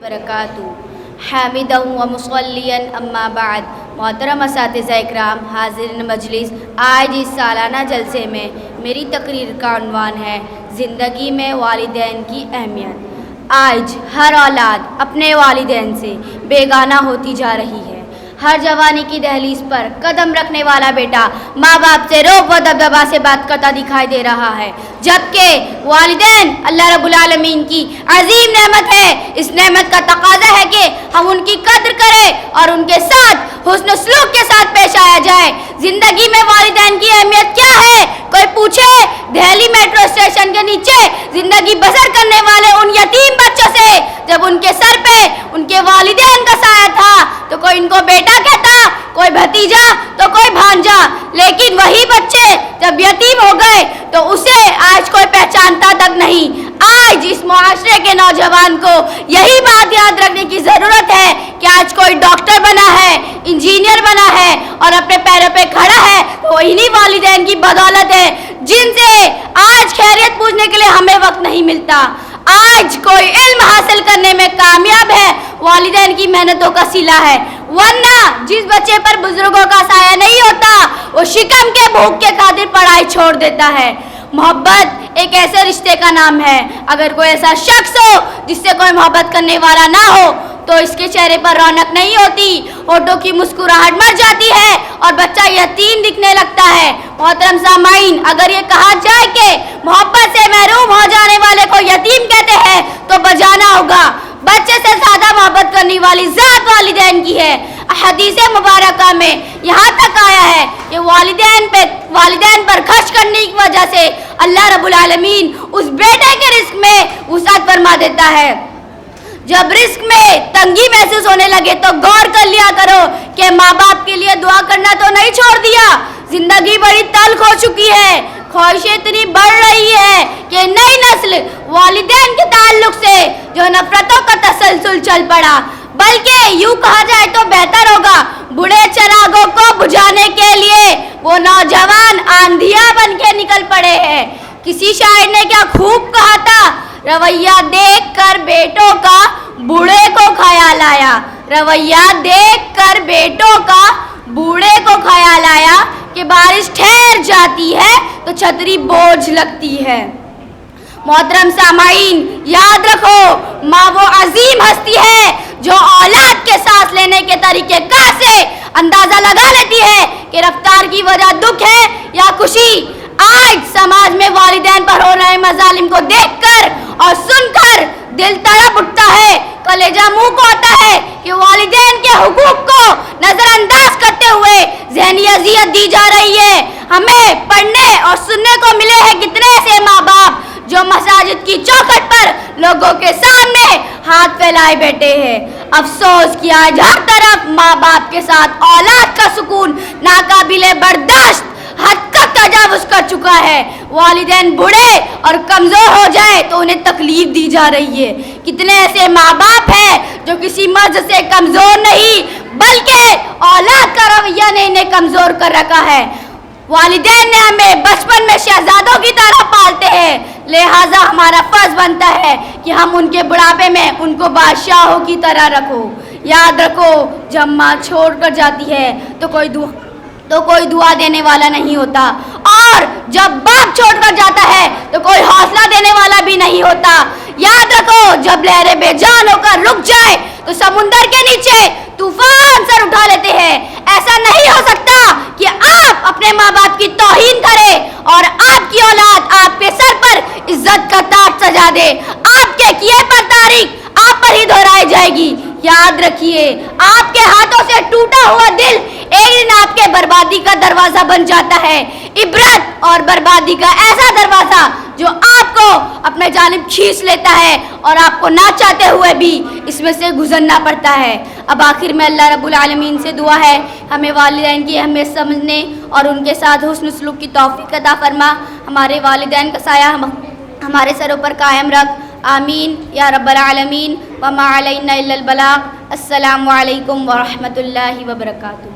برکاتہ حامدا و مصلیاً اما بعد. محترم اساتذہ اکرام، حاضرین مجلس، آج اس سالانہ جلسے میں میری تقریر کا عنوان ہے زندگی میں والدین کی اہمیت. آج ہر اولاد اپنے والدین سے بیگانہ ہوتی جا رہی ہے. ہر جوانی کی دہلیز پر قدم رکھنے والا بیٹا ماں باپ سے رعب و دبدبا سے بات کرتا دکھائی دے رہا ہے، جبکہ والدین اللہ رب العالمین کی عظیم نعمت ہے. اس نعمت کا تقاضا ہے کہ ہم ان کی قدر کریں اور ان کے ساتھ حسن سلوک کے ساتھ پیش آیا جائے. زندگی میں والدین کی اہمیت کیا ہے؟ کوئی پوچھے؟ دہلی میٹرو اسٹیشن کے نیچے زندگی بسر کرنے والے ان یتیم بچوں سے جب ان کے سر پہ ان کے والدین کا سایہ تھا تو کوئی ان کو بیٹا کہتا، کوئی بھتیجا تو کوئی بھانجا، لیکن وہی بچے جب یتیم ہو گئے تو اسے آج کوئی پہچانتا تک نہیں. آج اس معاشرے کے نوجوان کو یہی بات یاد رکھنے کی ضرورت ہے کہ آج کوئی ڈاکٹر بنا ہے، انجینئر بنا ہے اور اپنے پیروں پہ کھڑا ہے تو انہی والدین کی بدولت ہے جن سے آج خیریت پوچھنے کے لیے ہمیں وقت نہیں ملتا. آج کوئی علم حاصل کرنے میں کامیاب ہے، والدین کی محنتوں کا صلہ ہے. ورنہ جس بچے پر بزرگوں کا سایہ نہیں ہوتا وہ شکم کے بھوک کے خاطر پڑھائی چھوڑ دیتا ہے. محبت ایک ایسے رشتے کا نام ہے، اگر کوئی ایسا شخص ہو جس سے کوئی محبت کرنے والا نہ ہو تو اس کے چہرے پر رونق نہیں ہوتی، ہونٹوں کی مسکراہٹ مر جاتی ہے اور بچہ یتیم دکھنے لگتا ہے. محترم سامعین، اگر یہ کہا جائے کہ محبت سے محروم ہو جانے والے کو یتیم کہتے ہیں تو بجانا ہوگا. بچے سے زیادہ محبت کرنے والی ذات والدین کی ہے. حدیث مبارکہ میں یہاں تک آیا ہے کہ والدین پر خرچ کرنے کی وجہ سے اللہ رب العالمین اس بیٹے کے رزق میں وسعت فرما دیتا ہے. جب رزق میں تنگی محسوس ہونے لگے تو غور کر لیا کرو کہ ماں باپ کے لیے دعا کرنا تو نہیں چھوڑ دیا. زندگی بڑی تلخ ہو چکی ہے، خواہشیں اتنی بڑھ رہی ہے کہ نئی نسل والدین کے تعلق سے جو نفرتوں کا تسلسل چل پڑا. بلکہ یوں کہا جائے تو بہتر ہوگا بڑے چراغوں کو بجھانے کے لیے وہ نوجوان آندھیاں بن کے نکل پڑے ہیں. کسی شاعر نے کیا خوب کہا تھا، رویہ دیکھ کر بیٹوں کا بوڑھے کو خیال آیا. رویہ دیکھ کر بیٹوں کا بوڑھے کو خیال آیا کہ بارش ٹھہر جاتی ہے تو چھتری بوجھ لگتی ہے. محترم سامعین، یاد رکھو ماں وہ عظیم ہستی ہے جو اولاد کے سانس لینے کے طریقے کار سے اندازہ لگا لیتی ہے کہ رفتار کی وجہ دکھ ہے یا خوشی. آج سماج میں والدین پر ہو رہے مظالم کو دیکھ کر اور سن کر دل تڑپ اٹھتا ہے، کلیجہ منہ کو آتا ہے کہ والدین کے حقوق کو نظر انداز کرتے ہوئے ذہنی اذیت دی جا رہی ہے. ہمیں پڑھنے اور سننے کو ملے ہیں کتنے ایسے ماں باپ جو مساجد کی چوکھٹ پر لوگوں کے سامنے ہاتھ پھیلائے بیٹھے ہیں. افسوس کہ آج ہر طرف ماں باپ کے ساتھ اولاد کا سکون ناقابل برداشت حد تک تجاوز کر چکا ہے. والدین بوڑھے اور کمزور ہو جائے تو انہیں تکلیف دی جا رہی ہے. کتنے ایسے ماں باپ ہیں جو کسی مرض سے کمزور نہیں بلکہ اولاد کا رویہ نے انہیں کمزور کر رکھا ہے. والدین نے ہمیں بچپن میں شہزادوں کی طرح پالتے ہیں، لہٰذا ہمارا فرض بنتا ہے کہ ہم ان کے بڑھاپے میں ان کو بادشاہوں کی طرح رکھو. یاد رکھو جب ماں چھوڑ کر جاتی ہے تو کوئی دعا دینے والا نہیں ہوتا، اور جب باپ چھوڑ کر جاتا ہے تو کوئی حوصلہ دینے والا بھی نہیں ہوتا. یاد رکھو جب لہریں بے جان ہو کر رک جائے تو سمندر کے نیچے طوفان سر اٹھا لیتے ہیں. ایسا نہیں ہو سکتا کہ آپ اپنے ماں باپ کی توہین کریں اور آپ کی اولاد آپ کے سر پر عزت کا تاج سجا دے. آپ کے کیے پر تاریخ آپ پر ہی دہرائی جائے گی. یاد رکھیے آپ کے ہاتھوں سے ٹوٹا ہوا دل ایک دن آپ کے بربادی کا دروازہ بن جاتا ہے. عبرت اور بربادی کا ایسا دروازہ جو آپ کو اپنے جانب کھینچ لیتا ہے اور آپ کو نہ چاہتے ہوئے بھی اس میں سے گزرنا پڑتا ہے. اب آخر میں اللہ رب العالمین سے دعا ہے ہمیں والدین کی اہمیت سمجھنے اور ان کے ساتھ حسن سلوک کی توفیق عطا فرما. ہمارے والدین کا سایہ ہمارے سروں پر قائم رکھ. آمین یا رب العالمین. وما علینا الا البلاغ. السلام علیکم ورحمۃ اللہ وبرکاتہ.